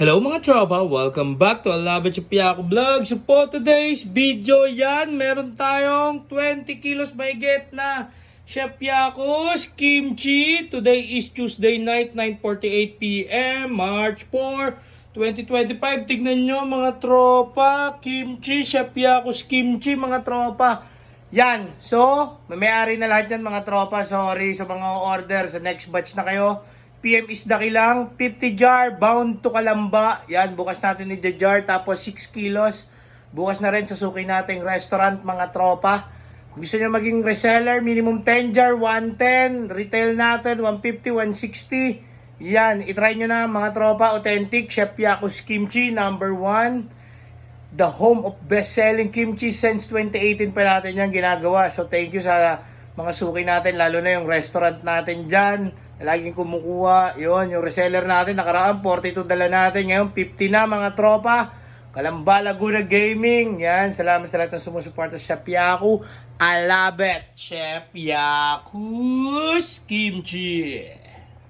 Hello mga tropa, welcome back to Alabet Piako Vlog. So for today's video yan, meron tayong 20 kilos mahigit na Chef Yaku's Kimchi. Today is Tuesday night, 9:48 PM, March 4, 2025. Tignan nyo mga tropa, Kimchi, Chef Yaku's Kimchi mga tropa. Yan, so may-ari na lahat yan mga tropa. Sorry sa mga order, sa next batch na kayo. PM Isdaki lang, 50 jar, bound to Kalamba. Yan, bukas natin ni jar, tapos 6 kilos. Bukas na rin sa suki nating restaurant, mga tropa. Kung gusto nyo maging reseller, minimum 10 jar, 110. Retail natin, 150, 160. Yan, itry nyo na mga tropa. Authentic, Chef Yaku's Kimchi, number 1. The home of best-selling kimchi since 2018 pa natin yan ginagawa. So thank you sa mga suki natin, lalo na yung restaurant natin dyan. Laging kumukuha, yun, yung reseller natin, nakaraan, 42 dala natin, ngayon 50 na mga tropa. Kalamba, Laguna Gaming, yan, salamat sa lahat ng sumusuporta sa Chef Yaku. I love it, Chef Yaku's Kimchi.